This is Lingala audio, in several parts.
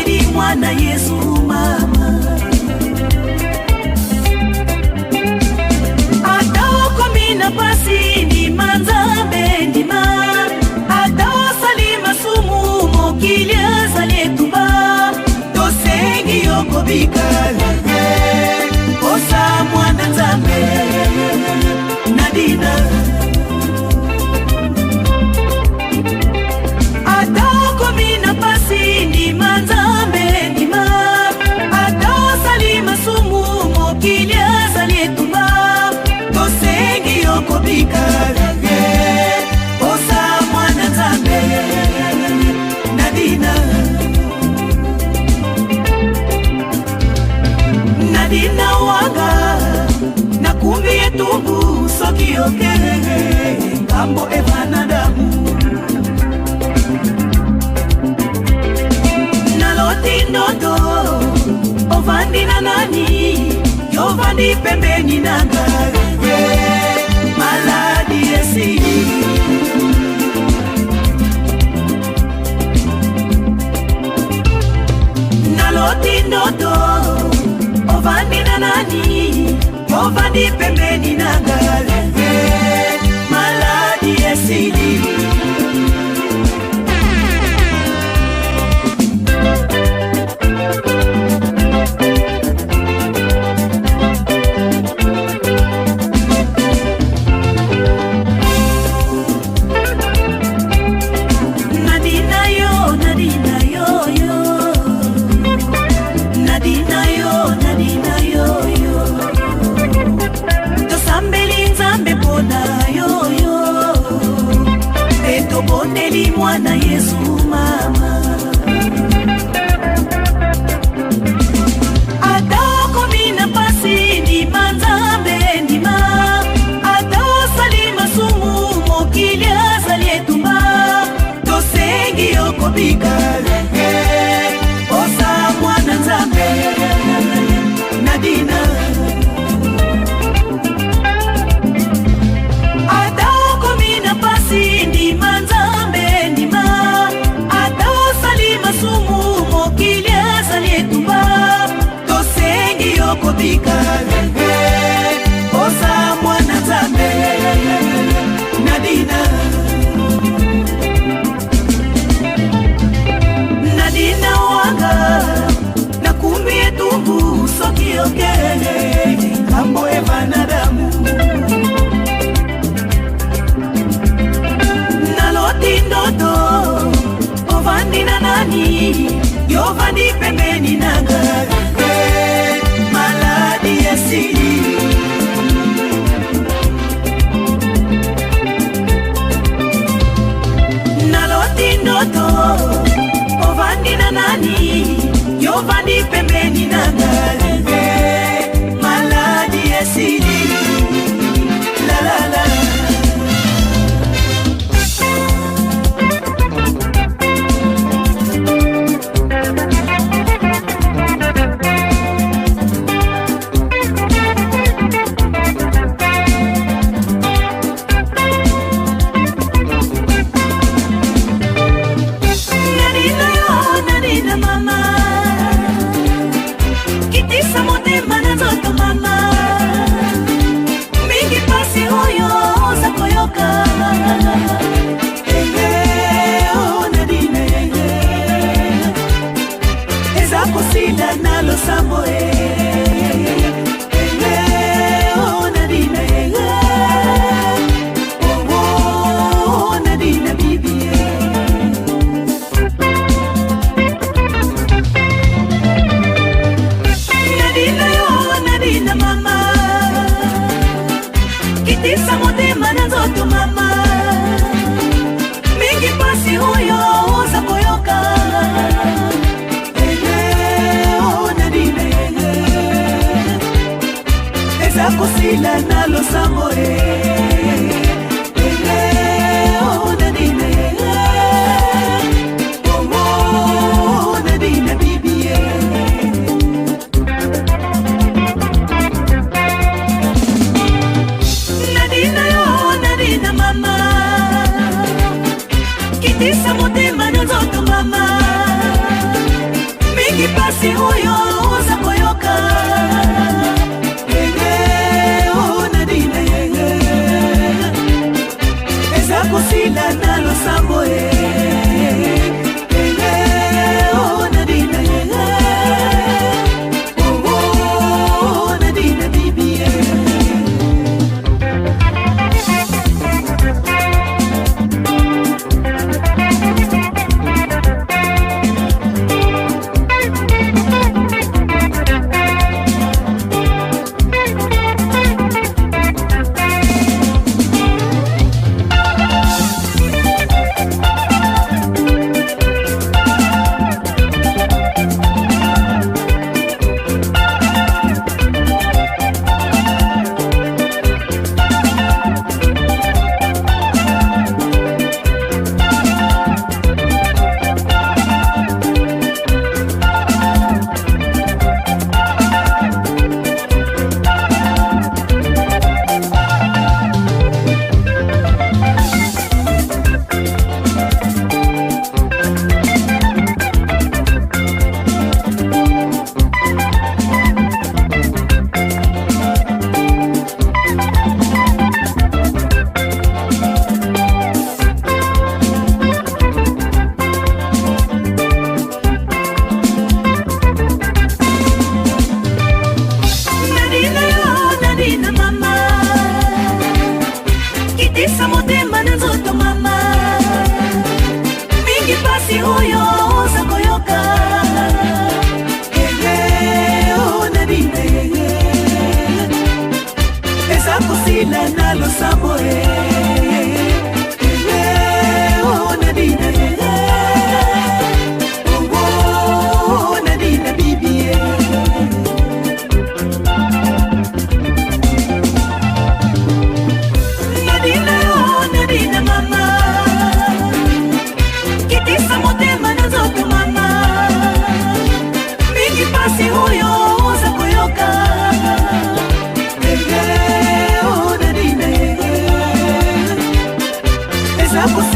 tobondeli mwana Yesu mama. Ata okomina pasi ni manzambe ndima, ata osalima sumu mokili azali etumba, tosengi okobika osa mwana nzambe Nadina. Ata okomina pasi ni manzambe ndima, ata osalima sumu mokili azali etumba, tosengi okobika osa mwana nzambe Nadina. Nadina wanga nakumbi etumbu soki okele ngambo evanadamu. Naloti ndoto ovandi na nani yovandi pembeni nanga maladi esili. Naloti ndoto ovandi na nani yovandi pembeni nanga maladi esili. Tobondeli mwana Yesu mama. Ata okomina pasi ni manzambe ndima, ata osalima sumu mokili azali etumba, tosengi okobika osa mwana nzambe Nadina. Ata okomina pasi ni manzambe ndima, ata osalima sumu mokili azali etumba, tosengi okobika osa mwana nzambe Nadina. Nadina wanga nakumbi etumbu soki okele ngambo evanadamu. Naloti ndoto ovandi na nani yovandi pembeni nanga maladi esili. Naloti ndoto ovandi na nani yovandi pembeni nanga maladi esili. La la la. Nadina mama, kitisa motema na nzoto mama, mingi pasi oyo oza koyoka. Oh Nadina eza kosila na losambo oh Nadina oh Nadina bibi. Nadina mama, kitisa motema na nzoto mama, mingi pasi oyo oza koyoka. Oh Nadina eza kosila na losambo oh Nadina oh Nadina bibi. Nadina mama, kitisa motema na nzoto mama,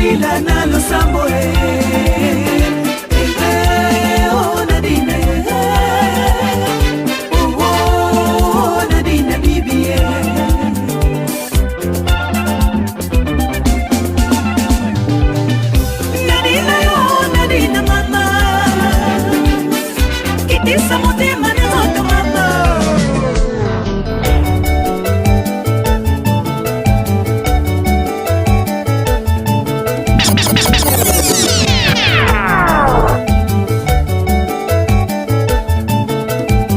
kosila na losambo oh Nadine oh Nadine bibi Nadine oh Nadine mama kitisa motema ne moto mama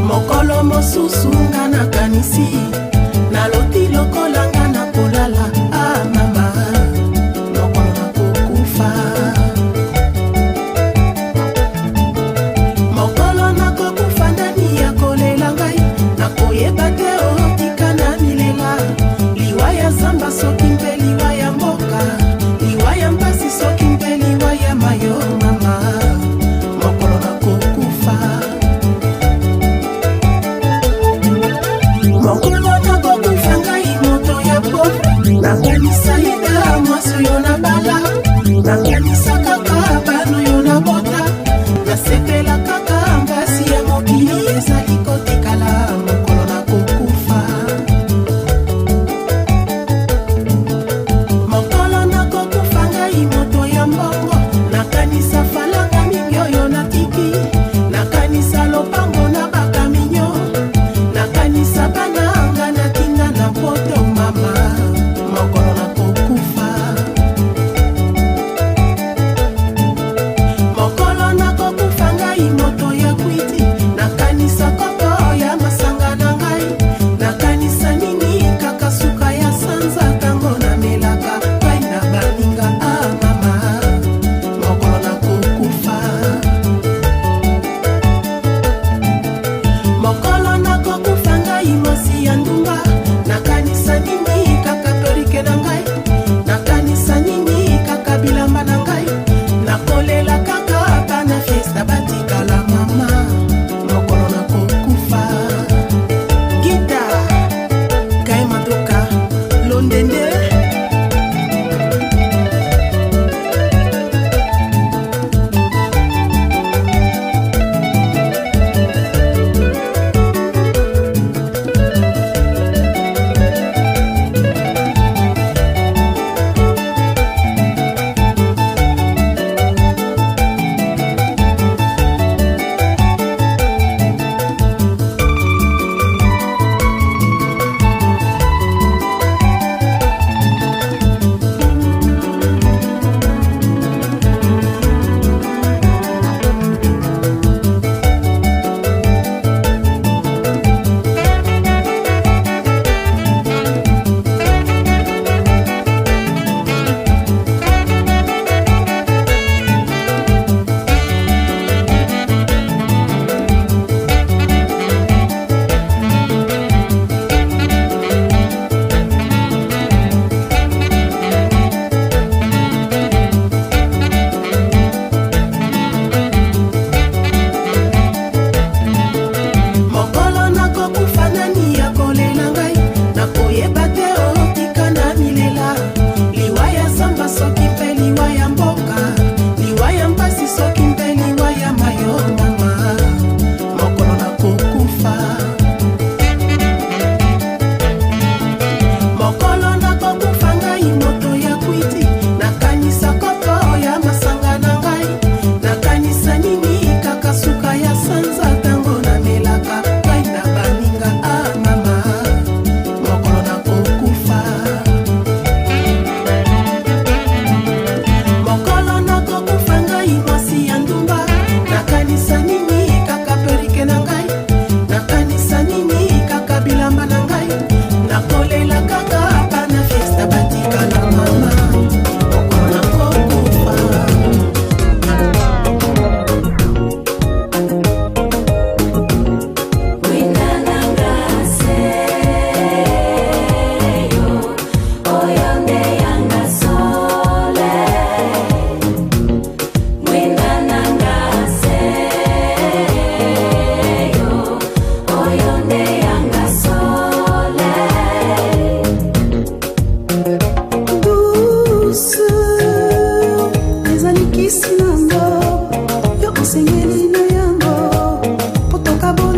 mokolo mosusu nga nakanisi naloti lokola nga na kolala ah mama mokolo nakokufa mokolo nakokufa ndani ya kolela ngai nakoyeba te otika na milela liwa ya zamba soki mpe liwa ya mboka liwa ya mpasi soki mpe liwa ya mayo mama mokolo nakokufa mokolo nakokufa ngai moto ya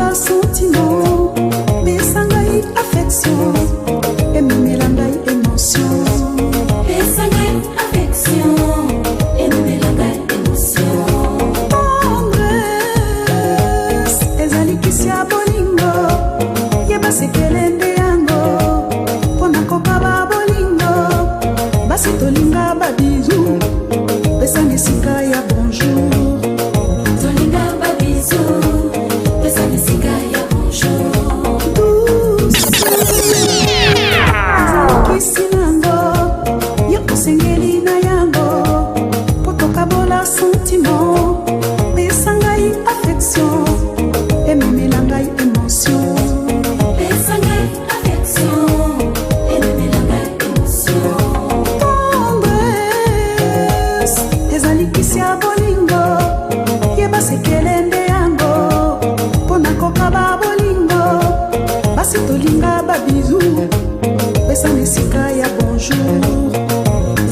bola sentiment, besangai affection, ememela ngai émotion. Besangai affection, ememela ngai émotion. Tendresse, ezali kisi ya bolingo, yeba sekelende yango, pona kokaba bolingo, basi tolinga ba bisou, pesanga esika ya bonjour. Tolinga ba bisou, pesanga esika ya bonjour. Kisi nango, yo osengeli na yango, po tokabola sentiment, besangai affection, ememela ngai émotion. Besangai affection, ememela ngai émotion. Tendresse, ezali kisi ya bolingo, yeba sekelende yango, pona kokaba bolingo, basi tolinga ba bisou, pesanga esika ya bonjour.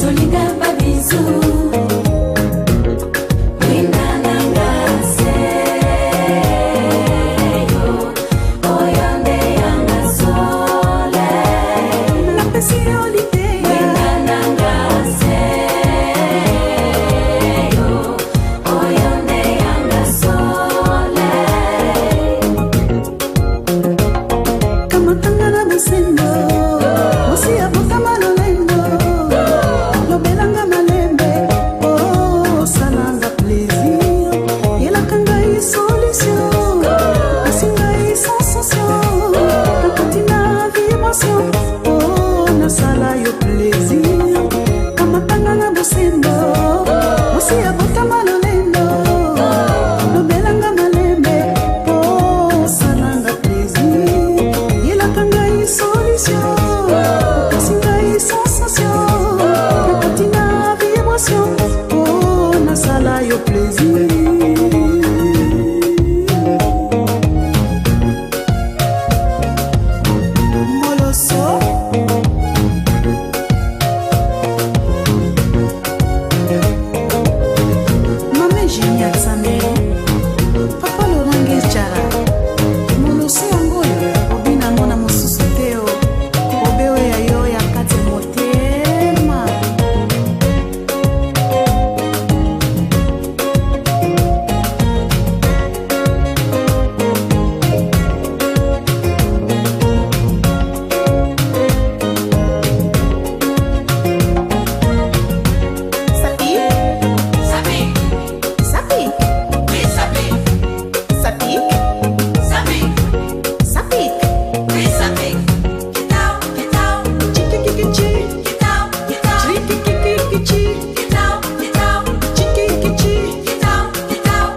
Tolinga ba bisou, wina nanga seyo, oyande yanga soleil. Napesi yo libeya, Wina nanga seyo, oyande yanga soleil. kamatanga na bosendo, mosi ya botama lolendo, lobelanga malembe, oh salanga plaisir, yelaka ngai solution, pesi ngai sensation, nakoti na vibration, oh nasala yo plaisir. Kamatanga na bosendo, mosi ya botama lolendo, lobelanga malembe, oh salanga plaisir, yelaka ngai solution, pesi ngai sensation, nakoti na vibration, oh nasala yo plaisir. Moloso, Mame Génial Samé, Papa Laurent Guechara, Moloso yango oyo obinango na mosusu te o, obewe ya yo ya kati motema. Sapi, Sapi, sapi, oui sapi, sapi, sapi, sapi, oui sapi. Kitao, kitao, chikikikichi, kitao, kitao, chikikikichi, kitao, kitao, chikikichi. kitao, kitao.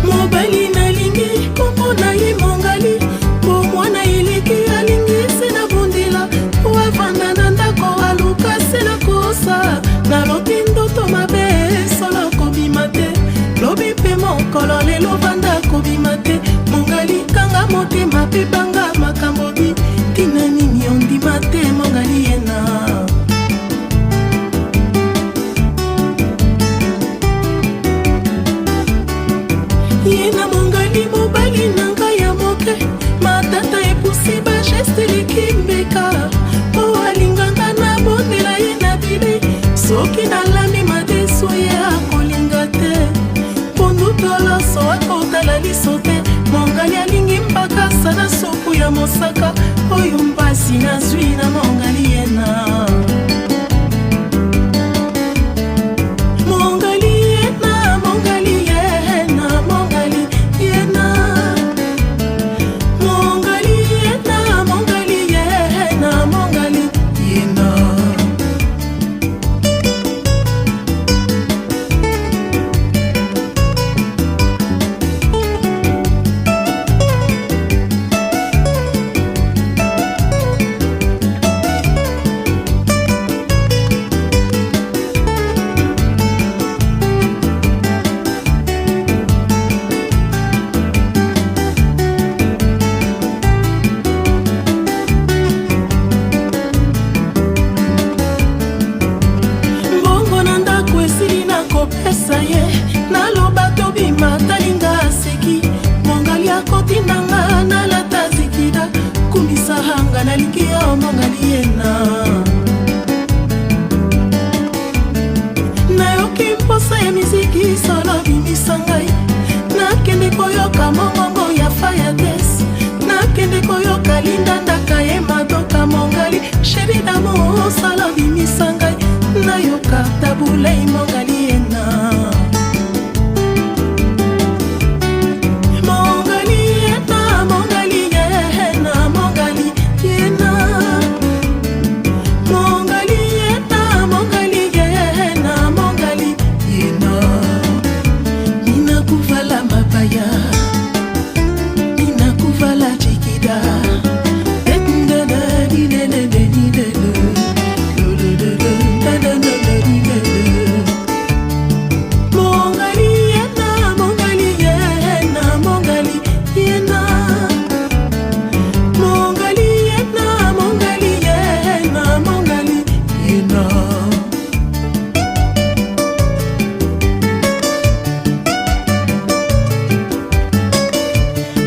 Mobali nalingi kombo na ye mongali, bomwana eleki alingi se na bondela, wavanda na ndako aluka se na kosa, nalobi ndoto mabe solo kobima te, lobi mpe mokolo lelo vanda kobima te, mongali kanga motema mpe banga makambo bi, tina nini ondima te mongali yena. Yena mongali mobali na ngai ya moke, matata epusi bageste likimbeka, po alinganga na bondela ye na bile, soki nalami madeso ye akolinga te, pondu toloso akotala liso te, mongali alingi mbakasa na supu ya mosaka, oyo mpasi nazwi na mongali yena. solo bimisa ngai nakende koyoka mongongo ya fayates nakende koyoka lindandaka ye madoka mongali sheri damo solo bimisa ngai nayoka tabulei mongali ena mongali ena mongali yena mongali yena mongali yena mongali yena mongali yena ninakuvala mabaya ninakuvala jikida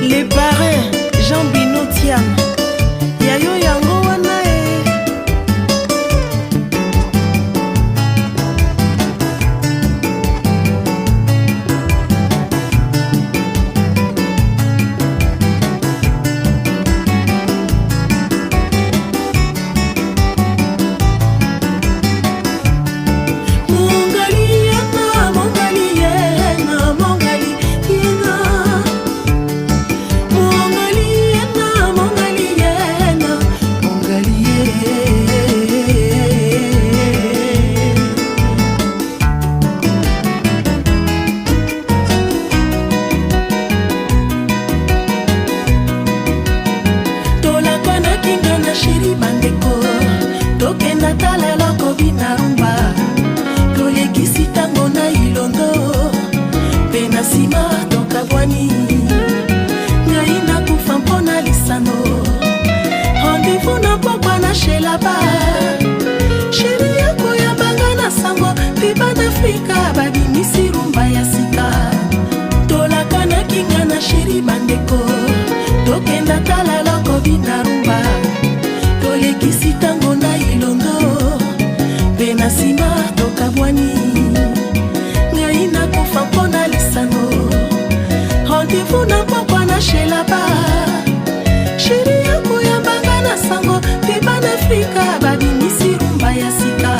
Les parrains Jean Binotiam yayo yango wana mongali yena mongali yena mongali yena mongali yena mongali yena mongali tolakanaki nga na sheri bandeko tokenda tala eloko bina rumba tolekisi ntango na ilondo mpe na nsima tokabwani ngai nakufa mpo na lisano randevu na pokwa na shelaba sheri yakoyambanga na sango mpe banafrika babimisi rumba ya sika tolakanaki nga na sheri bandeko tokenda tala eloko bina rumba tolekisi ntango na ilondo mpe na nsima tokabwani ngai nakufa mpo na lisano randevu na pokwa na shelaba sheri yakoyambanga na sango mpe banafrika babimisi rumba ya sika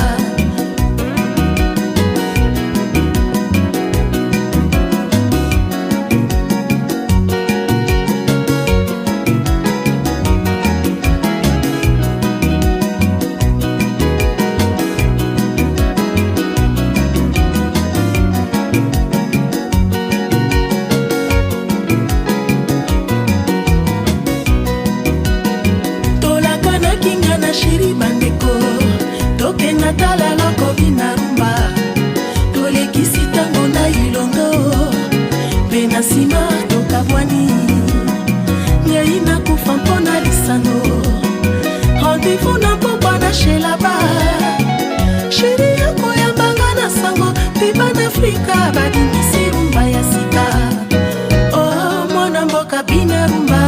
tolakanaki nga na sheri bandeko tokenda tala eloko bina rumba tolekisi ntango na ilondo mpe na nsima tokabwani ngai nakufa mpo na lisano randevu na pokwa na shelaba sheri yakoyambanga na sango mpe banafrika babimisi rumba ya sika oh mwana mboka bina rumba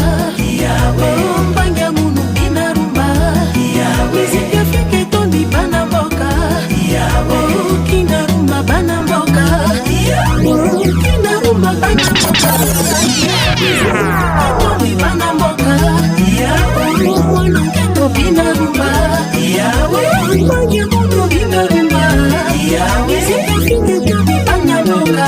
oh mbangi ya munu bina rumba miziki afrika etondi bana mboka oh kina rumba bana mboka oh kina rumba bana mboka etondi bana mboka oh mwana nketo bina rumba oh mbangi ya munu bina rumba miziki afrika etondi bana mboka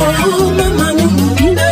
oh mama nunu bina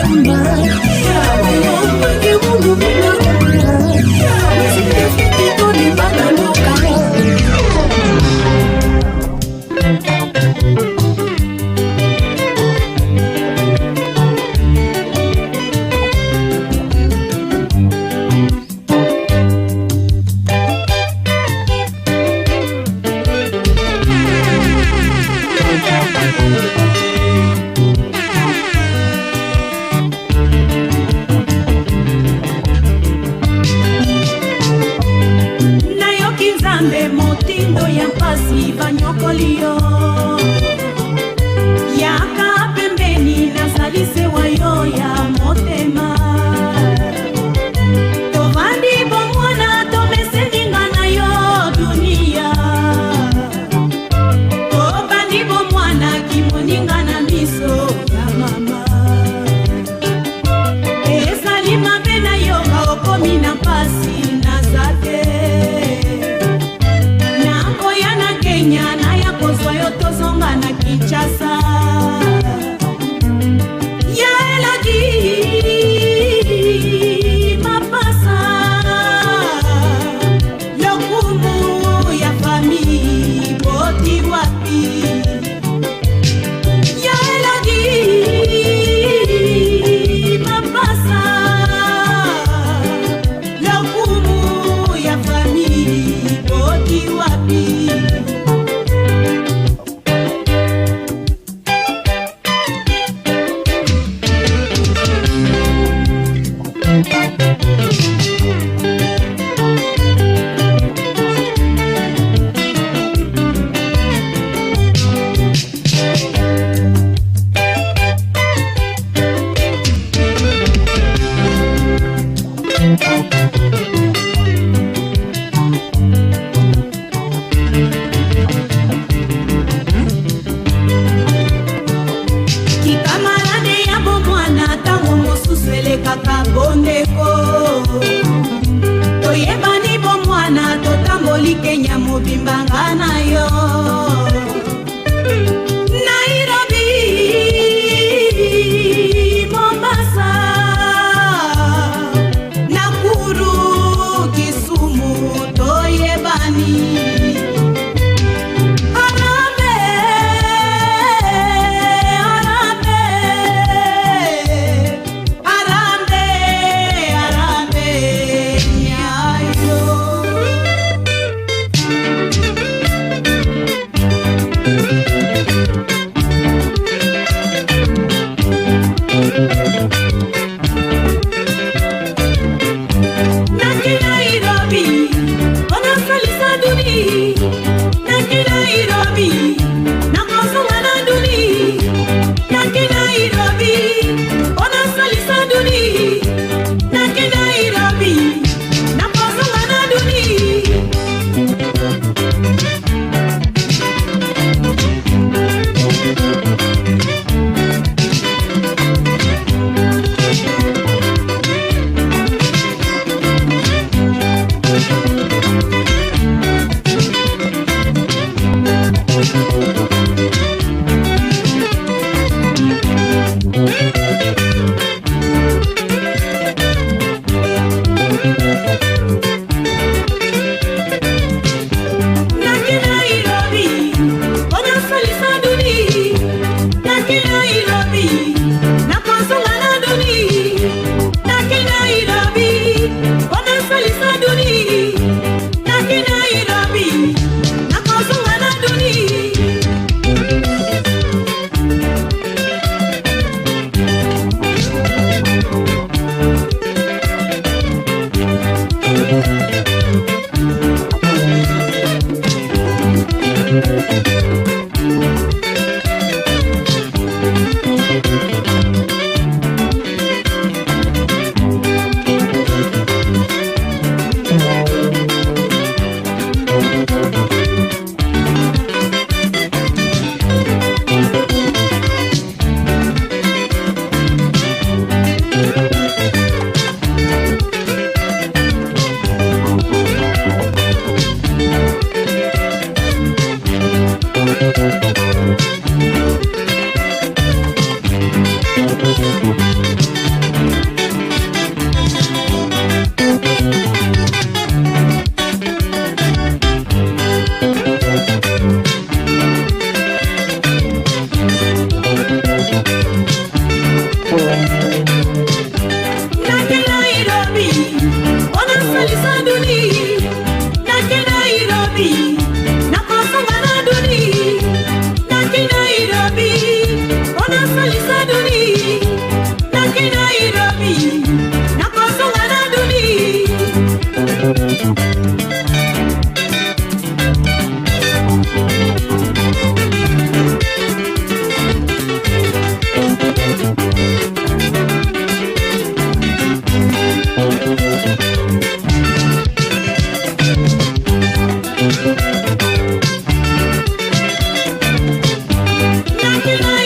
Kenya mubimbanga nayo Nairobi Mombasa Nakuru Kisumu toyebani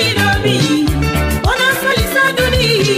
Nairobi, ona salisa duni,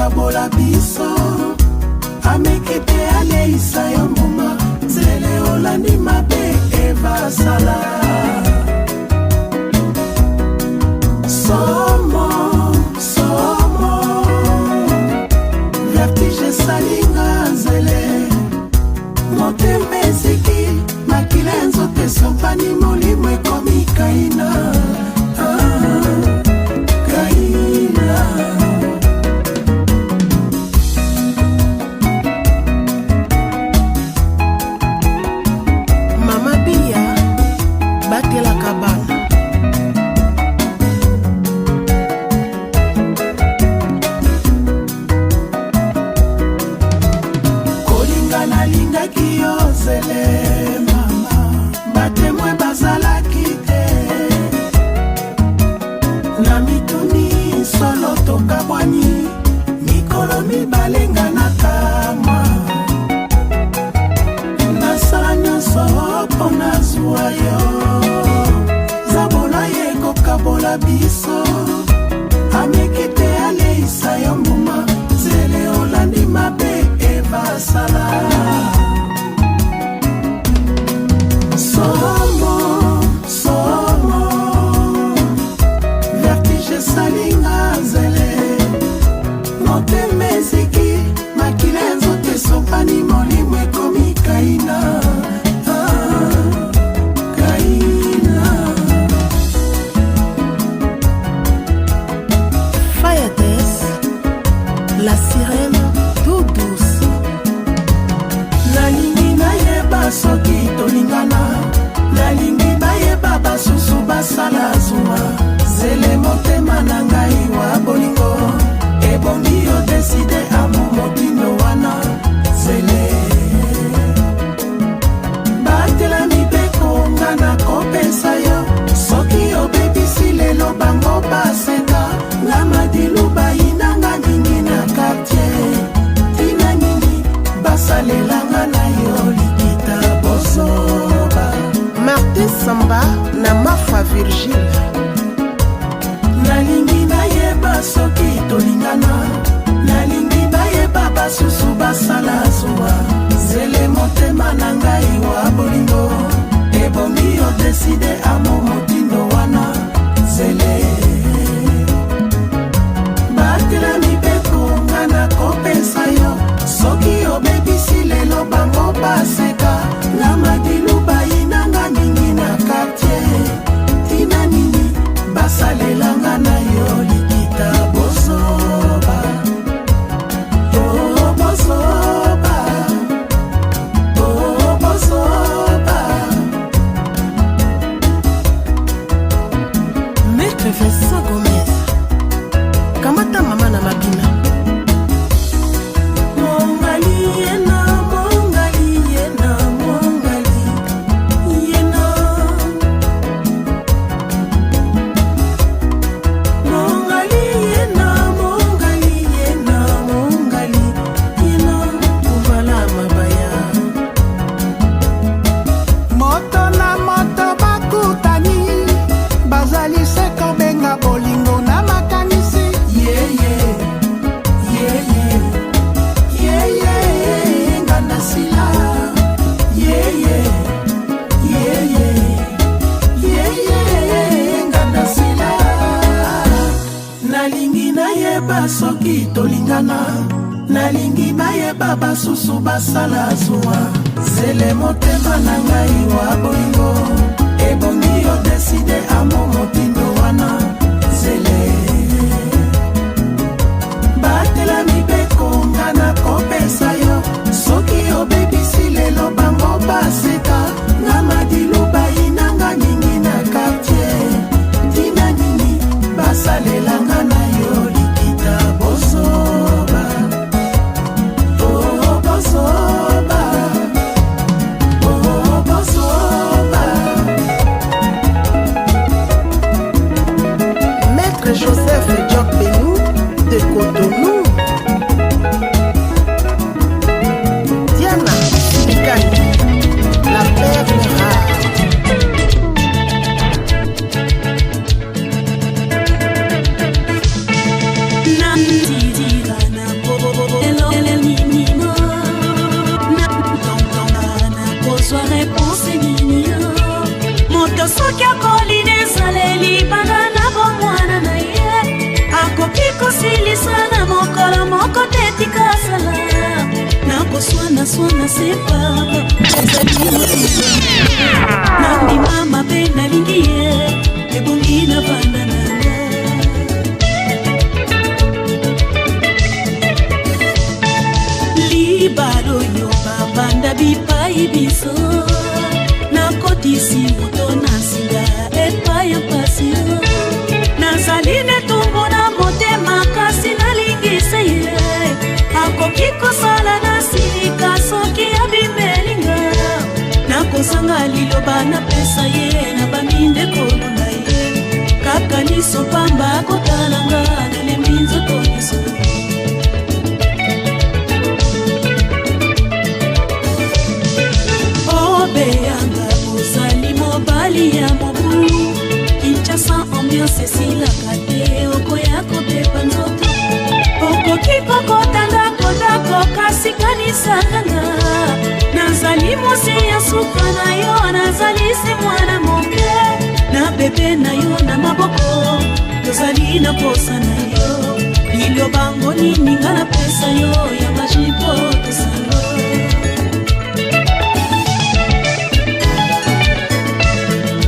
Kabola biso amekete aleisa yo mbuma zele olandi mabe evasala somo vertige salinga nzele motema eziki makila nzote sopani molimo ekomi kaina biso amekete aleisa yo mbuma zele olandi mabe evasala somo vertige salinga nzele motema eziki makila nzote sopani molimo ekomi kaina la sirène tout douce nalingi nayeba soki tolingana nalingi bayeba basusu basala zuwa zele motema na ngai wa bolingo ebongi odeside amo motindo wana zele batela mibeko nga na kopesa yo soki obebisi lelo bango baseka nga madilu bayinanga mingi na quartier tina nini basalelanga na yo likita bozoba Martin Samba na Mafa Virgile nalingi nayeba soki tolingana nalingi bayeba basusu basala zuwa zele motema na ngai wa bolingo ebongi odeside amo motindo wana zele batela mibeko nga na kopesa yo soki obebisi lelo bango baseka nga madilu bayinanga mingi na quartier tina nini basalelanga na yo likita bozoba bozoba Maître Vincent Gomez kamata mama na mabina mongali yena mongali yena mongali yena mongali yena mongali yena mongali yena kuvala mabaya moto na moto bakutani bazali seko benga bolingo na makanisi ngana sila ngana sila nalingi nayeba soki tolingana nalingi bayeba basusu basala zuwa zele motema na ngai wa bolingo ebongi odeside amo motindo wana zele batela mibeko nga na kopesa yo soki obebisi lelo bango bas se papa ezali motema nandi mama mpe nalingi ye ebongi na banda nanga libala oyo babanda bipai biso nakotisi moto na singa epai ya pasi nazali netumbu na motema kasi nalingisa ye akoki kosala na sika soki abimelinga nakosanga liloba napesa ye na baminde kolonga ye kaka liso pamba akotalanga nalembi nzoto liso obeyanga ozali mobali ya mobulu kinshasa ambiance esilaka te okoya kobepa nzoto okoki kokota ndako kasi kanisanga nazali mosi ya suka na yo nazali se mwana moke na bebe na yo na maboko tozali na posa na yo lilobango nini nga na pesa yo ya majipo tosala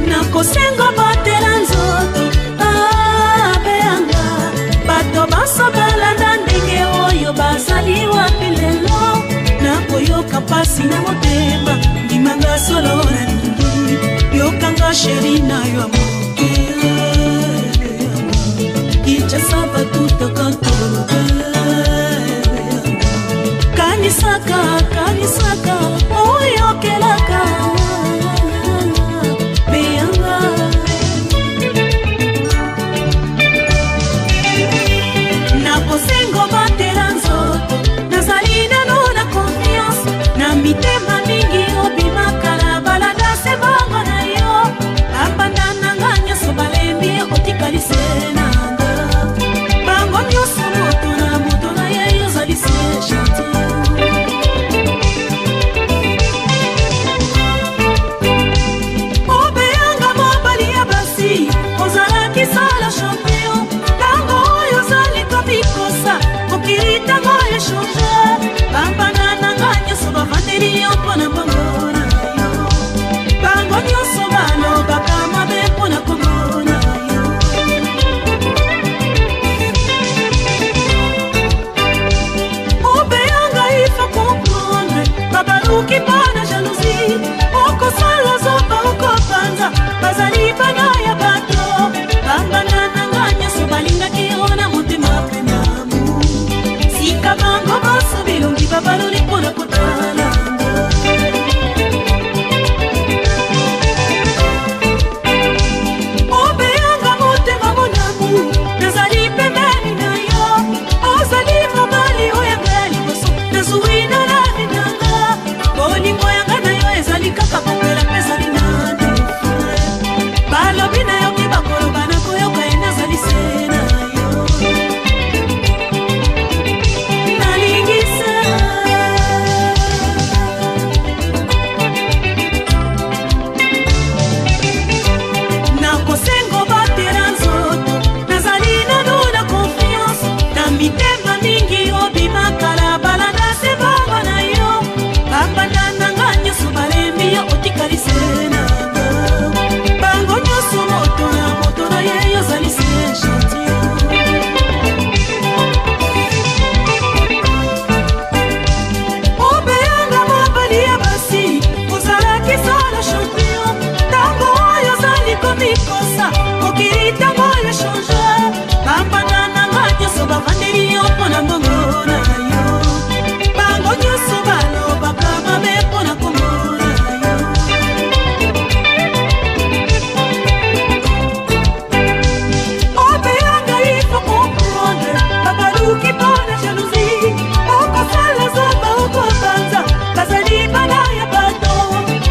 nakosenga batela nzoto abeyanga bato basobalanda ndenge oyo bazali wapi lelo nakoyoka pasi na motema ndimanga solo na lingi yokanga sheri na yo moke ichasa batutakatolobe kanisaka oyokelaka beyanga nakosengo batela nzoto nazali nano na confiance na mitema mingi obimaka na balada se bango na yo abanda nanga nyonso balembi otikalise nanga bango nyonso moto na ye yozali se chantier sala champion tango oyo ozali komikosa mokili tango echange bambana nanga nyonso bavandeli yo mpona mbongo na yo bango nyonso balobaka mabe mpona kombo na yo obeyanga ifa comprendre babaluki mpona jalousie okosala zoba okopanza bazali bana ya bato bambana nanga nyonso balingaki yo na motema penamu sika bango baso bilongi babaloli mpona kotalanga obeyanga motema monamu nazali pembeni na yo ozali mobali oyanga liboso nazwi na lavi nanga bolingo yanga na yo ezali kaka kopela mpe ezali na balobi na yo kibakoloba nakoyoka ye nazali se na yo nalingisa nakosengo batela nzoto nazali nano na confiance na mitema mingi obimakala balanda se bango na yo bambanda nanga nyonso balembi yo otikalise nanga bango nyonso moto na ye yozali se chantier obeyanga mobali ya basi ozalaki sala champion tango oyo ozali komikosa mokili tango echange bambanda nanga nyonso bavandeli yo mpona mbongo na yo bango nyonso balobaka mabe mpona kombo na yo obeyanga ifo comprendre babaluki mpona jalousie okosala zoba okobanza bazali bana ya bato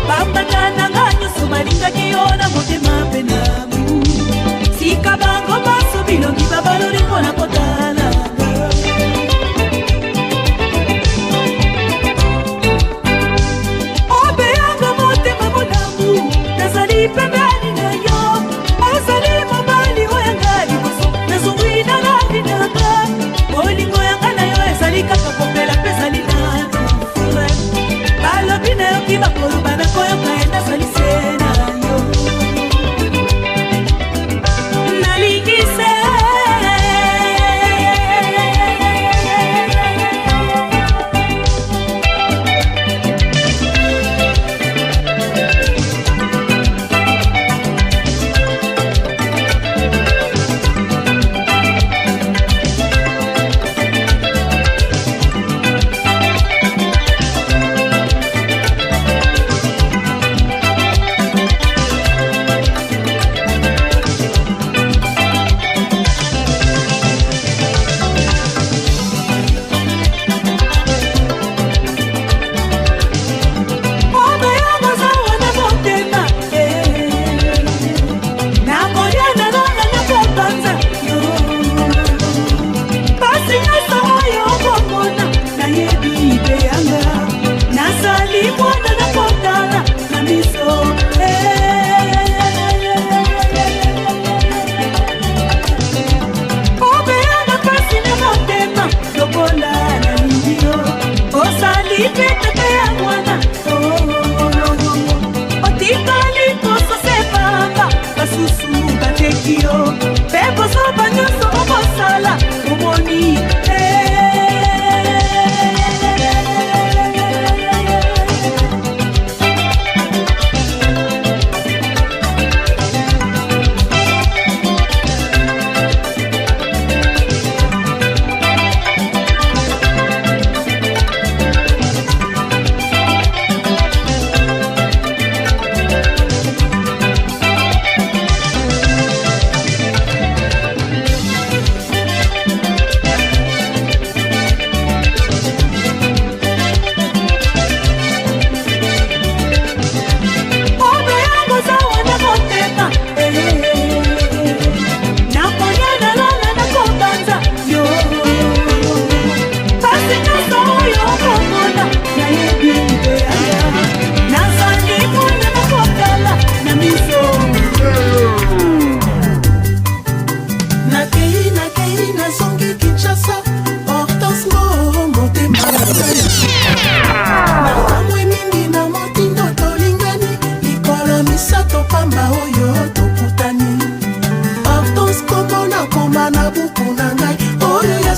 bambanda nanga nyonso balingaki yo na motema penamu sika bango baso bilongi babaloli mpona kotalanga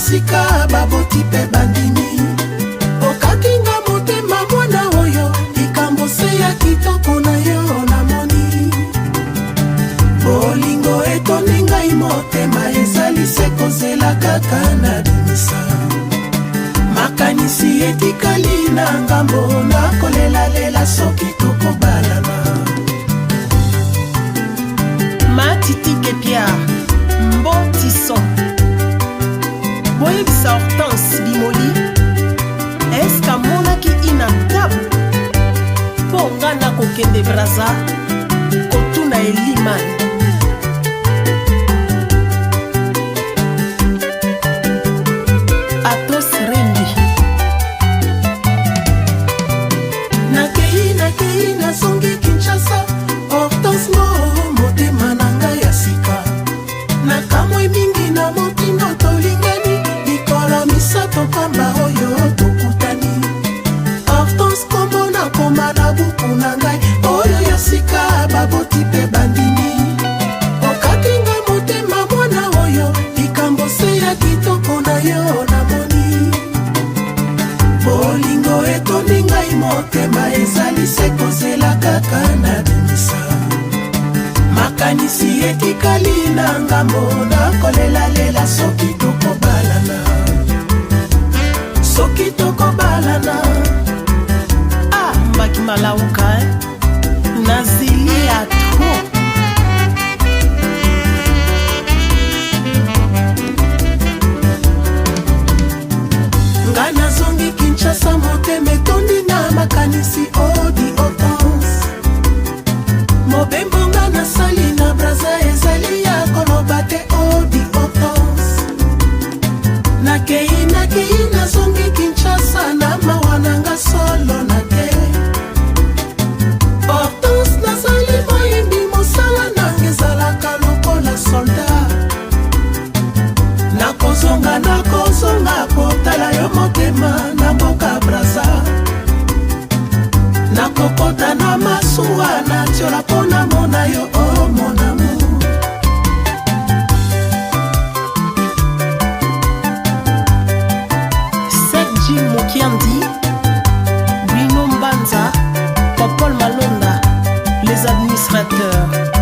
sika baboti pe bandimi okakinga motema mwana oyo likambo se ya kitoko na yo namoni bolingo etondi ngai motema ezali se kozela kaka na bimisa makanisi etikali na ngambo nakolelalela soki tokobalana Matitike Pierre Mbotison boyebisa Hortense Bimoli eske amonaki inatabu mpo nga nakokende Braza kotuna Elimane Atos Rembi nakei nazongi Kinshasa Hortense motema na ngai ya sika nakamwe mingi na motindo tolingani likolo misato pamba oyo tokutani Hortense kombo nakoma na buku na ngai oyo ya sika baboti pe bandimi okakinga motema mwana oyo likambo se ya kitoko na yo namoni bolingo etondi ngai motema ezali se kozela kaka na bimisa makanisi etikali na ngambo nakolelalela soki tokobalana soki tokobalana mbaki malauka nazili ya tro nga nazongi Kinshasa motema etondi na makanisi odi Hortense mobembo nga nasali na Braza ezali ya koloba te odi Hortense nakei nazongi Kinshasa na mawa nanga solo na te Hortense nazali moyembi mosala nanga ezalaka lokola soldat nakozonga kotala yo motema na mboka Braza nakokota na masuwa natiola mpona mona yo o mon amour Sergi Mokiandi Bruno Mbanza Popol Malonda les administrateurs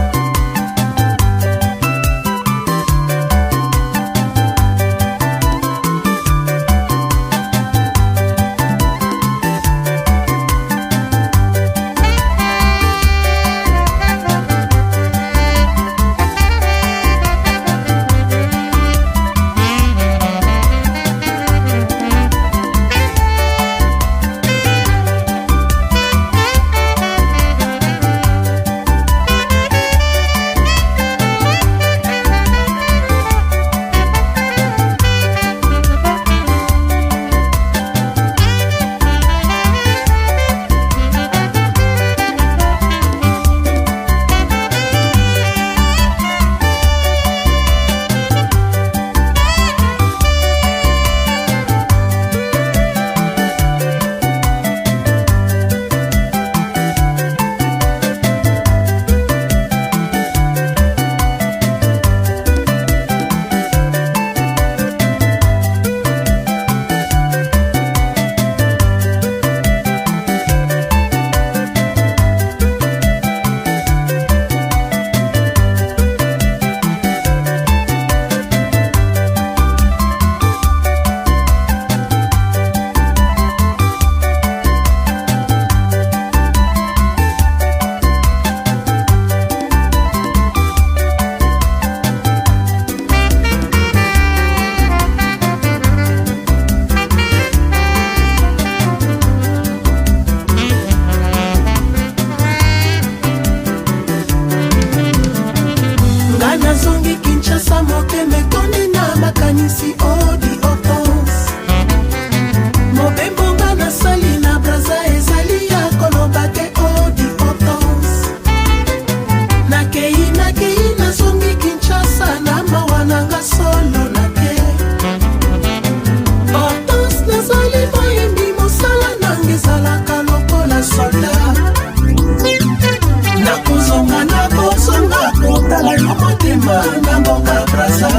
motema na mboka Braza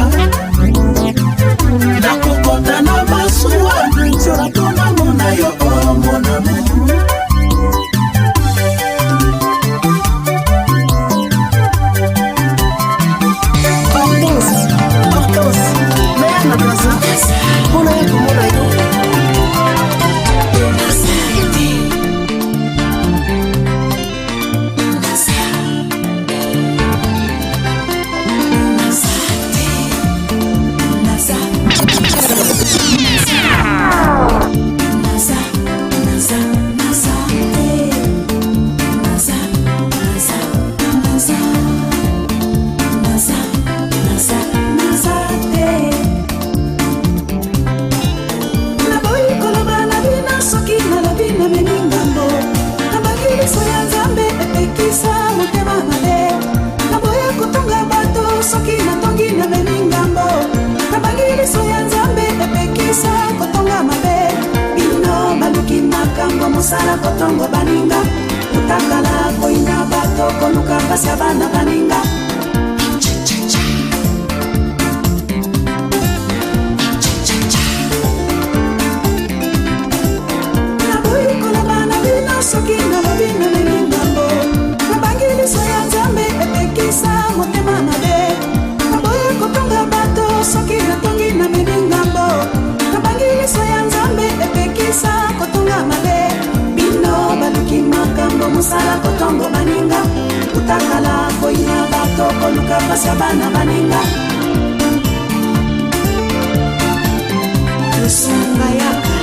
nakokota mosala kotongo baninga utakala koina bato koluka pasi ya bana baninga naboyi koloba na bino soki nalobi nalingi ngambo nabangi liso ya nzambe epekisa motema mabe naboyi kotonga bato soki natongi na memi ngambo nabangi liso ya nzambe epekisa kotonga mabe bino baluki makambo mosala kotongo baninga utakala koina bato koluka pasi ya bana baninga lusunga yaka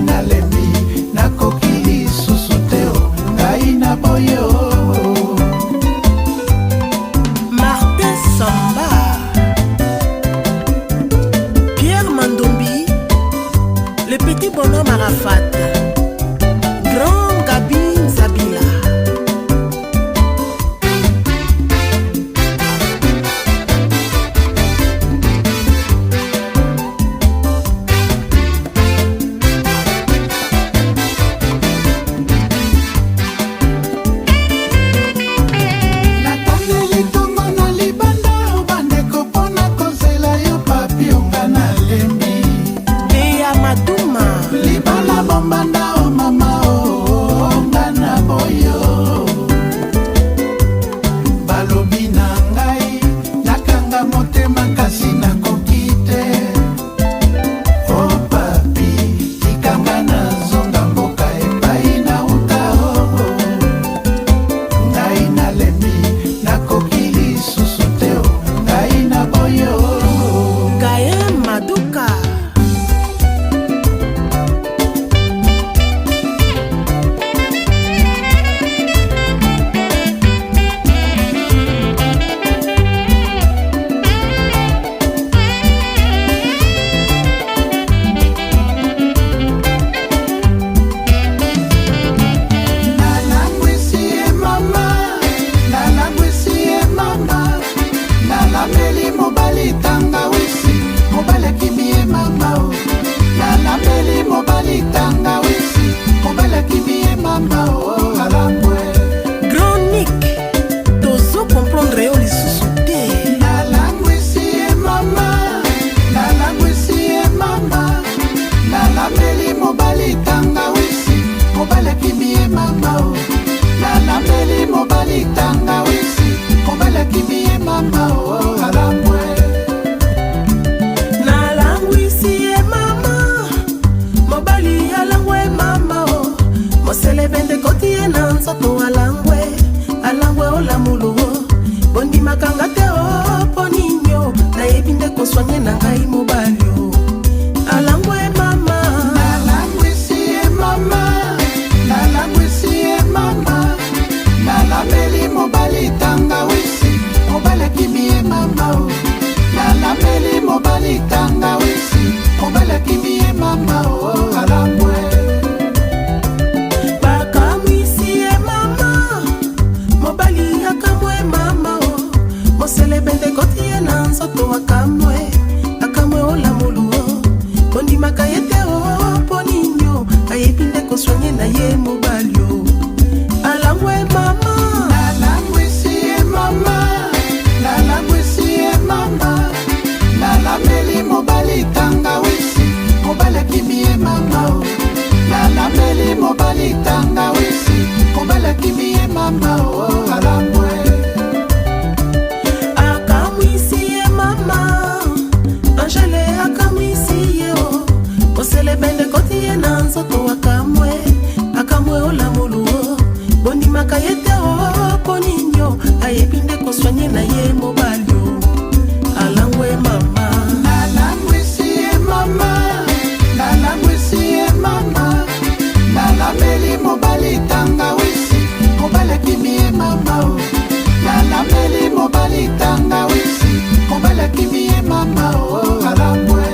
Nalembi nzoto akamwe akamwe olamuluo bondimaka ye te o po ninyo ayebi nde koswanye na ye mobalio alangwe mama nalangwisi mama nalameli mobali tanga wisi mobali kimie mama o nalameli mobali tanga wisi mobali kimie mama o alangwe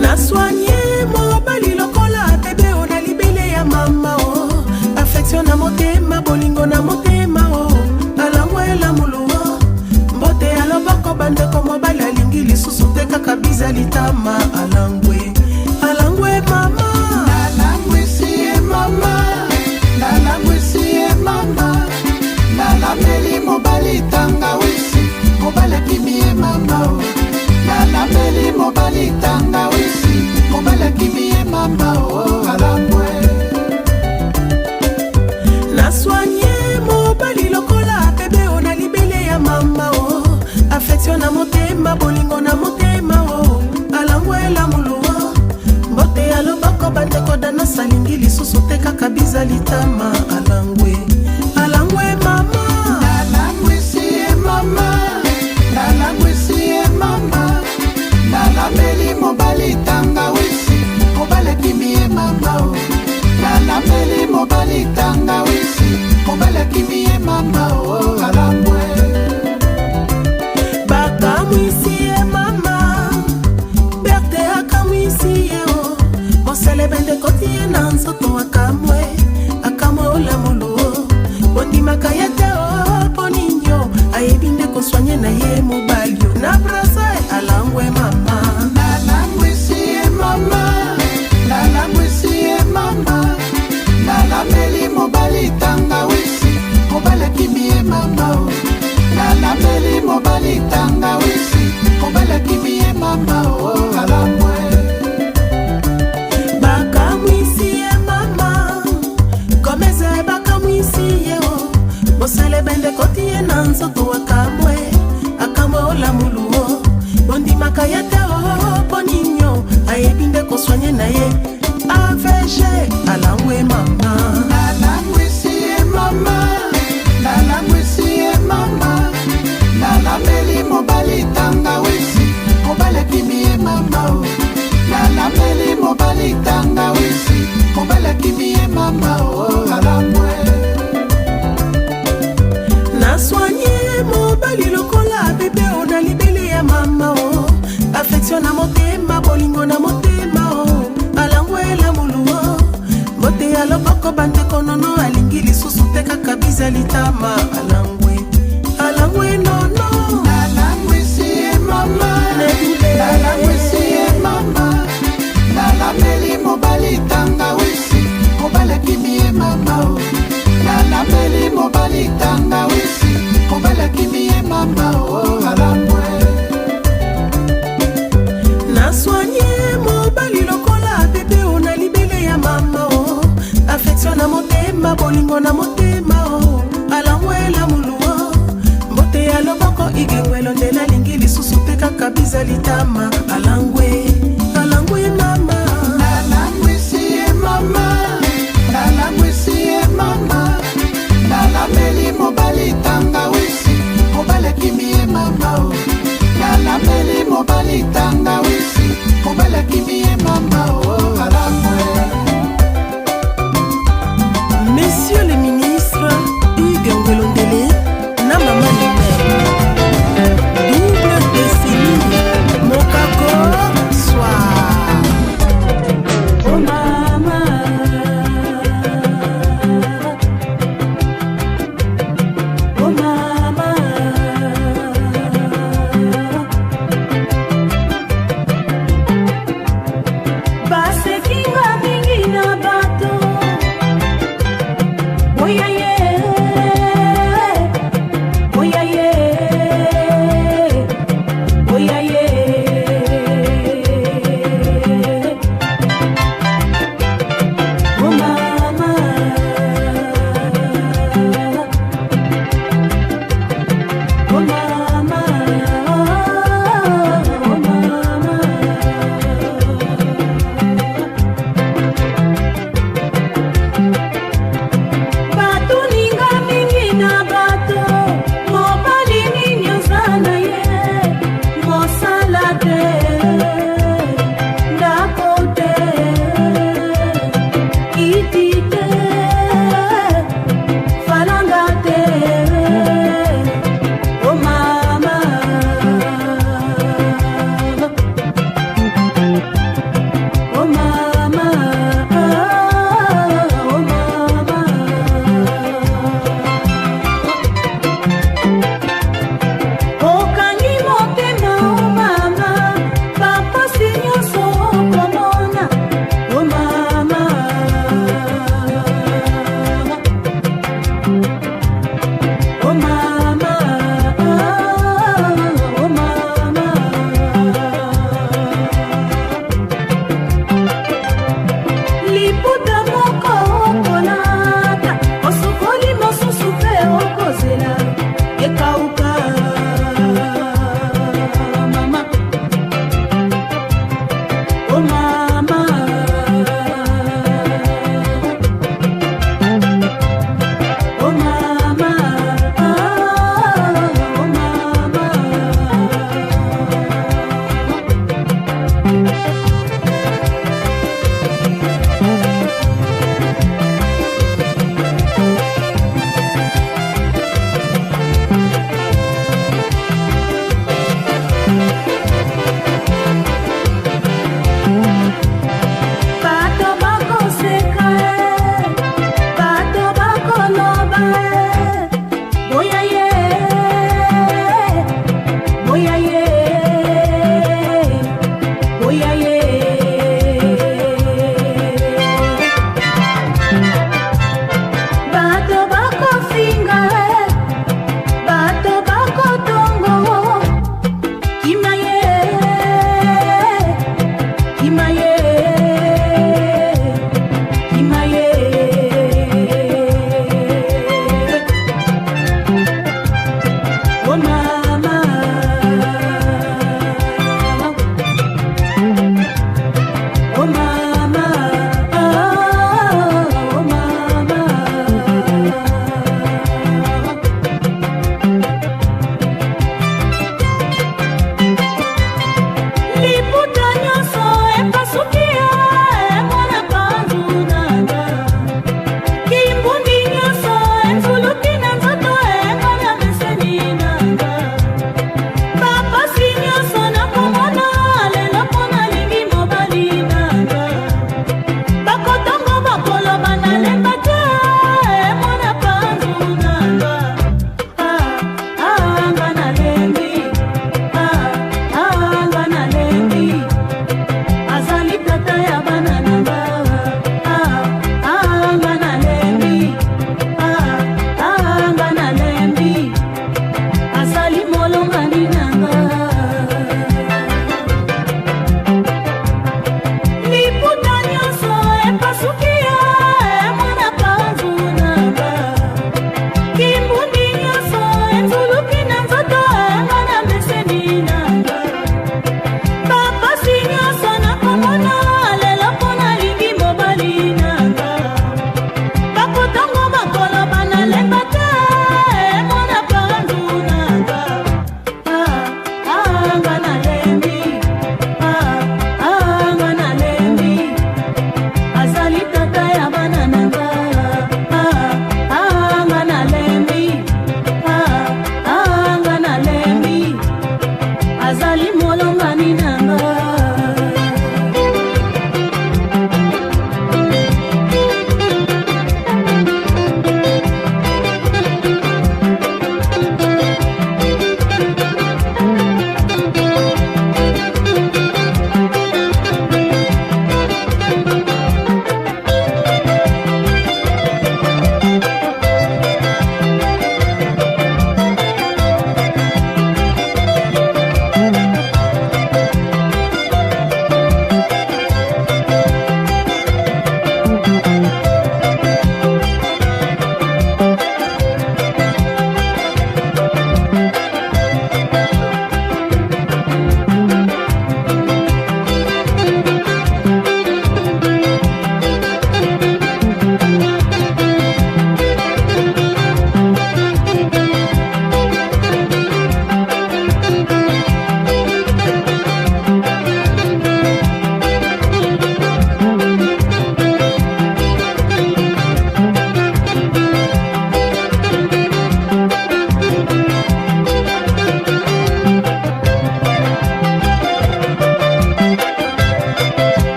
naswanye mobali lokola bebe o na libele ya mama o affection na motema bolingo na motema o alangwe lamuluo mbote ya loboko bandeko mobali alingi lisusu te kaka biza litama alangwe alangwe mama nalameli mobali tanga wisi mobali kimie mama o nalameli mobali tanga wisi mobali kimie mama o alangwe naswanye mobali lokola bebe o na libele ya mama o affection na motema bolingo na motema o alangwe lamuluo mbote ya loboko bandeko dana salingi lisusu te kaka biza litama alangwe alangwe mama nalameli mobali tanga wisi mobali kimie mama o nalameli mobali tanga wisi mobali kimie mama o alangwe bakamwisi ye mama berte akamwisi ye o mosele bende koti ye na nzoto akamwe akamwe olamuluo bondimaka ye te o po ninyo ayebi nde koswanye na ye mobalio na brasa alangwe mama nalameli mobali tanga wisi mobali kimie mama o nalameli mobali tanga wisi mobali kimie mama o alangwe bakamwisi ye mama komeze bakamwisi ye o mosele bende koti ye na nzoto akamwe akamwe olamuluo bondimaka ye te o po ninyo ayebi nde koswanye na ye avg alangwe mama nalameli mobali tanga wisi mobali kimie mama o nalameli mobali tanga wisi mobali kimie mama o alangwe naswanye mobali lokola bebe o na libele ya mama o affection na motema bolingo na motema o alangwe lamuluo mbote ya loboko bandeko nono alingi lisusu te kaka biza litama alangwe alangwe nono nalangwisi mama nalameli mobali tanga wisi mobali kimie mama o nalameli mobali tanga wisi mobali kimie mama o alangwe naswanye mobali lokola bebe o na libele ya mama o affection na motema bolingo na motema o alangwe lamuluo mbote ya loboko igengwelo nde nalingi lisusu te kaka biza litama alangwe alangwe mama nalangwisi mama nalameli mobali tanga wisi mobali kimie mama o nalameli mobali tanga wisi mobali kimie mama o alangwe Messieurs les ministres Hugues Ngwelondele na mama Limer double décennie Mokako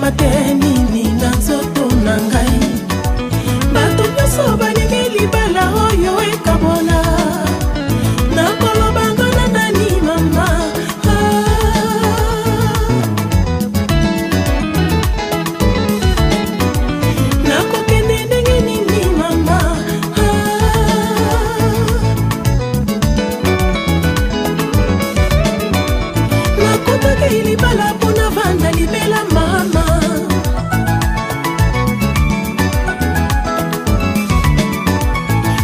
ndima te nini na nzoto na ngai. Bato nyonso balingi libala oyo ekabwana. Nakoloba nga na nani mama. Nakokende ndenge nini mama. Nakotaka libala mpona vanda libela mama.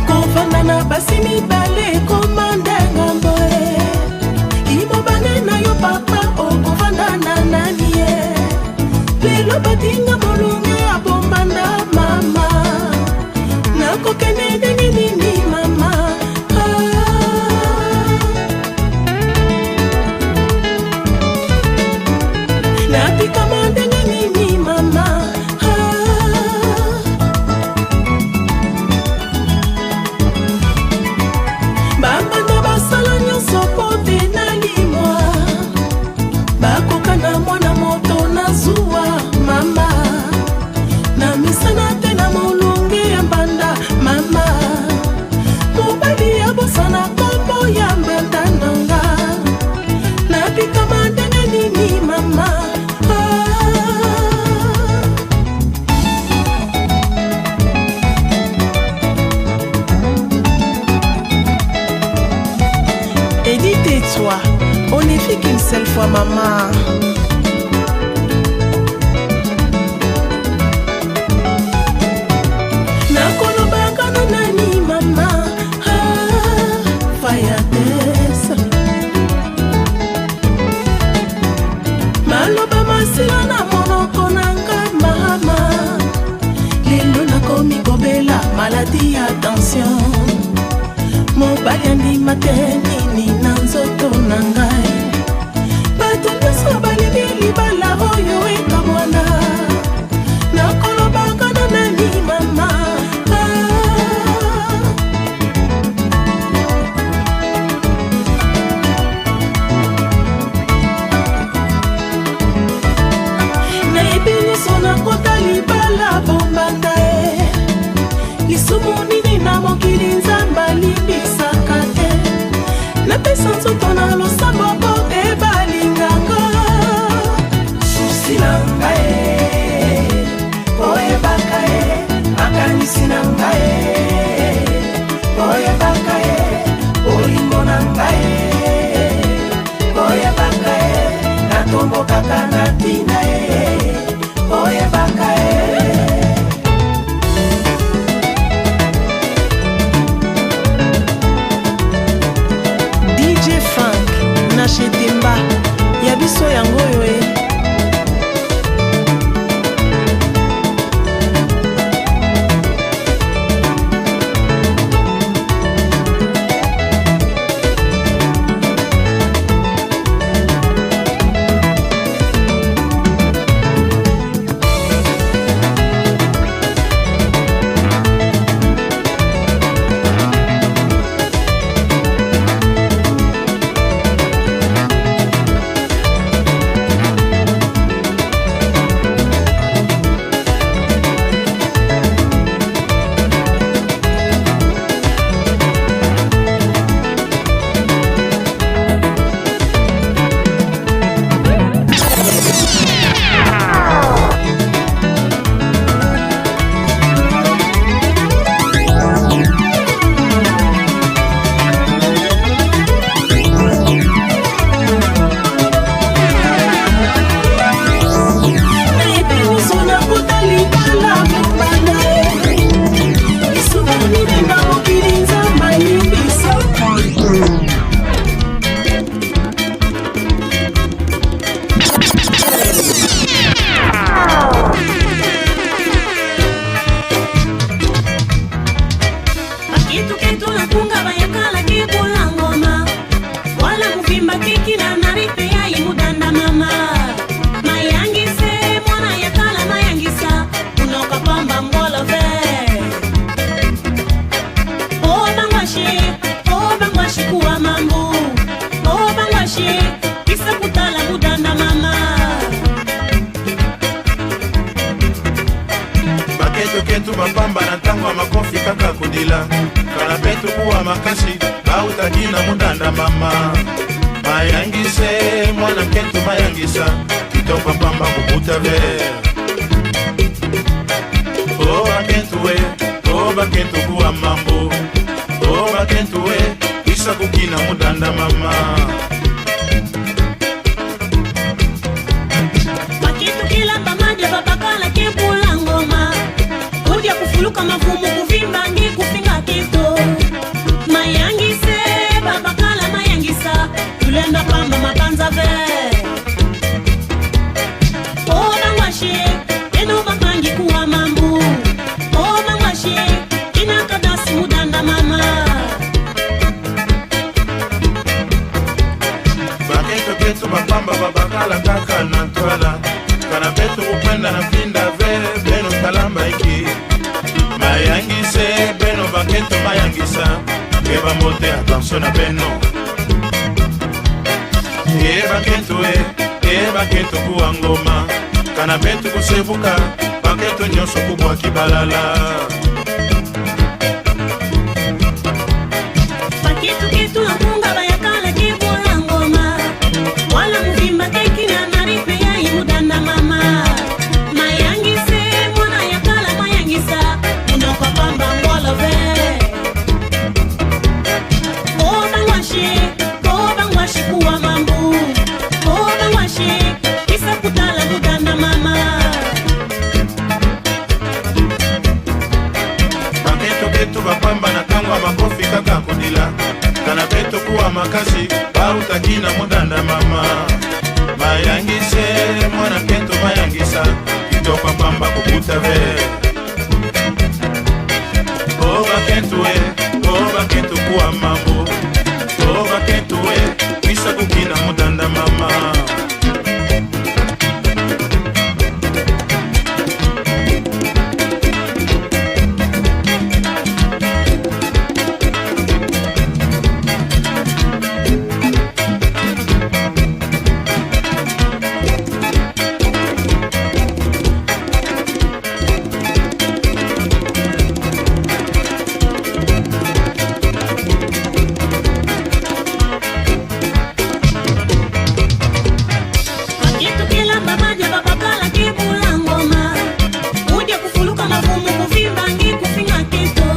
Kovanda na basi mibale komanda ngambo e. Imobane na yo papa okovanda na nani ye. Lelo batinga molunge abombanda mama. Nakokende ndenge nini mama. Napikama ndenge nini mama. Bambanda basala nyonso po te nalimwa. Bakoka na mwana moto na zuwa mama. Na misana te na molunge ya mbanda mama. Mobali ya bosana kombo ya mbanda nanga. Napikama ndenge nini mama. Edith et toi, on ne fait qu'une seule fois maman. Nakolobaka na nani mama. Fayadesa maloba masila na monoko nanga mama. Lelo nakomi kobela maladi ya tension. Mobali andima te nini na nzoto na ngai. Bato nyonso balingi libala oyo ekabwana. Nakolobaka na nani mama. Nayebi nyonso nakota libala bombanda e. Lisumu nini na mokili nzamba libisaka te. Napesa nzoto na losambo po ebalinganga. Susi na ngai oyebaka e. Makanisi na ngai oyebaka e. Olingo na ngai oyebaka e. Natombokaka na tina e oyebaka e. DJ Frank na Chetemba ya biso yango yo e. Kuwa kaka kudila kana petu kuwa makasi bautaki na mudanda mama mayangise mwana kentu mayangisa kitopa pamba kubuta ver oba kentu kuwa mambo oba kentu isa kukina mudanda mama pakitu kilamba maja babakala kipula ngoma kuja kufuluka mavumu kuvimba ngi kufinga kito mayangise babakala mayangisa tulenda pamba mapanza ve oba ngwashi eno bakangi kuwa mambu oba ngwashi inakadasi mudanda mama baketo ketu bapamba babakala kaka na twala kana petu kupenda na pinda ve beno kalamba iki mayangise beno baketo mayangisa keba mote attention na beno eba ketu kuwa ngoma kana petu kusebuka baketo nyonso kubwa kibalala pakitu kitu na munga bayakala kibula ngoma wala muvimba kekina maripe ya imudanda mama mayangise mwana yakala mayangisa unokwa pamba ngwala ve oba ngwashi kuwa mambu oba ngwashi kisa kutala mudanda mama baketo ketu bapamba na kangwa makofi kaka kudila kana petu kuwa makasi bautaki na mudanda mama mayangise mwana kentu mayangisa kitopa pamba kubuta ve oba kentu kuwa mambo oba kentu isa kukina mudanda mama pakitu kilamba maja babakala kibula ngoma uje kufuluka mavumu kuvimba ngi kufinga kito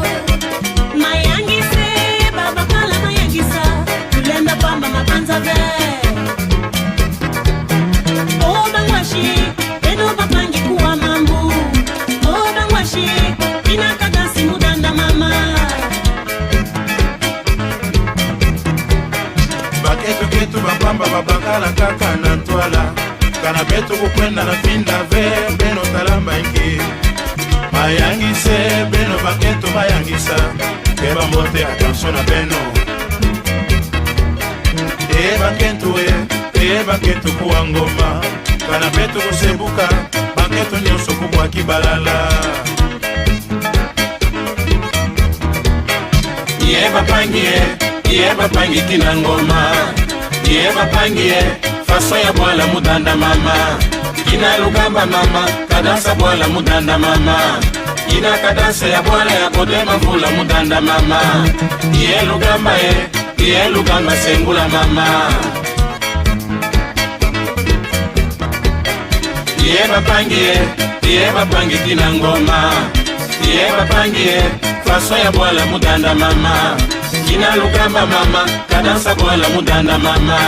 mayangise babakala mayangisa tulenda pamba mapanza ve oba ngwashi eno bapangi kuwa mambu oba ngwashi inakadasi mudanda mama baketo ketu bapamba babakala kaka na twala kana petu kukwenda na pinda ve beno talamba ingi mayangise beno baketo mayangisa keba mbote attention na beno baketu kuwa ngoma kana petu kusebuka baketo nyonso kubwa kibalala bapangi kina ngoma bapangie faso ya bwala mudanda mama kina lugamba mama kadansa bwala mudanda mama kina kadansa ya bwala ya kodema vula mudanda mama lugamba sengula mama bapangi kina ngoma bapangie faso ya bwala mudanda mama kina lugamba mama kadansa bwala mudanda mama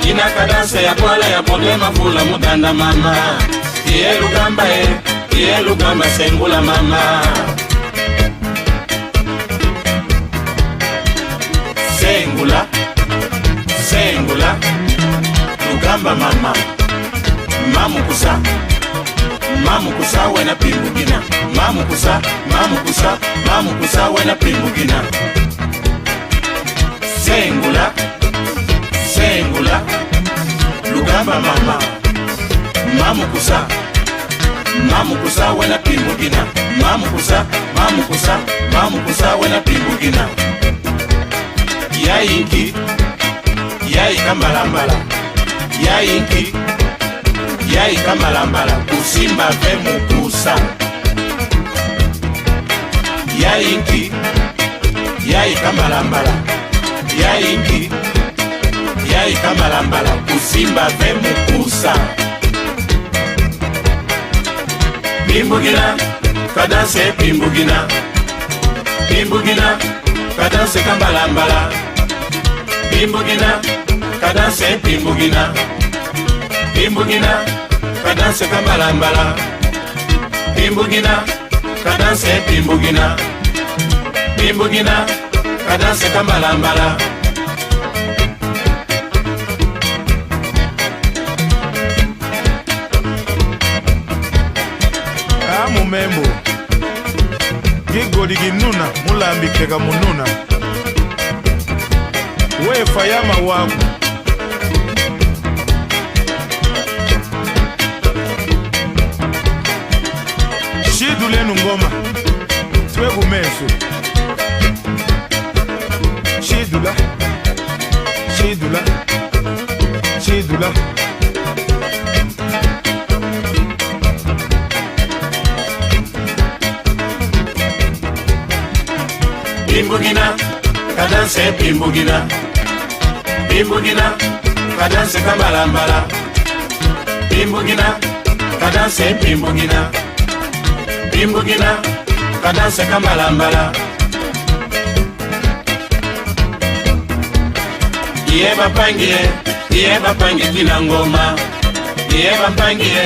kina kadansa ya bwala ya kodema vula mudanda mama lugamba sengula mama sengula lugamba mama mamukusa wena pimbugina mamukusa wena pimbugina sengula lugamba mama mamukusa wena pimbugina mamukusa wena pimbugina yai kambalambala yai kamalambala kusimba ve mukusa yainki yai kamalambala yainki yai kamalambala kusimba ve mukusa pimbugina kadanse pimbugina pimbugina kadanse kambalambala pimbugina kadanse pimbugina pimbugina kadanse kambalambala pimbugina kadanse pimbugina pimbugina kadanse kambalambala mumembo gigoli ginuna mulambikeka mununa wefa yama waku shidu lenu ngoma twegumeso shidula shidula shidula pimbugina kadanse pimbugina pimbugina kadanse kambalambala pimbugina kadanse pimbugina pimbugina kadanse kambalambala iye bapangie tina ngoma iye bapangie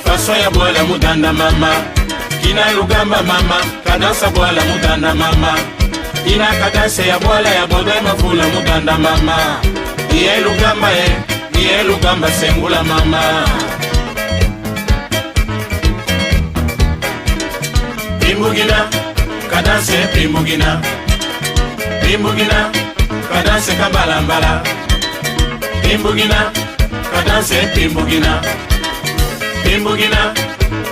faso ya bwala mudanda mama kina lugamba mama kadansa bwala mudanda mama ina kadanse ya bwala ya bodo mafula mudanda mama iye lugamba sengula mama pimbugina kadanse pimbugina pimbugina kadanse kambalambala pimbugina kadanse pimbugina pimbugina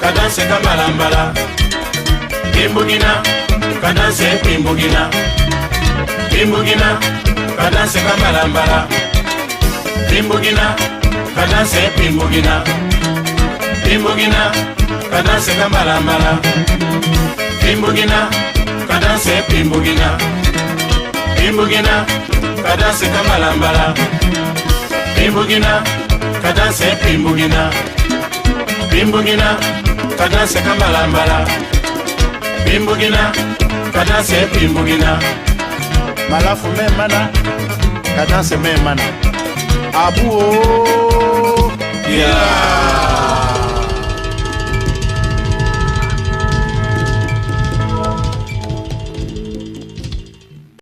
kadanse kambalambala pimbugina kadanse pimbugina pimbugina kadanse kambalambala pimbugina kadanse pimbugina pimbugina kadanse kambalambala pimbugina kadanse pimbugina pimbugina kadanse kambalambala pimbugina kadanse pimbugina pimbugina kadanse kambalambala pimbugina kadanse pimbugina malafu memana kadanse memana abuo yeah.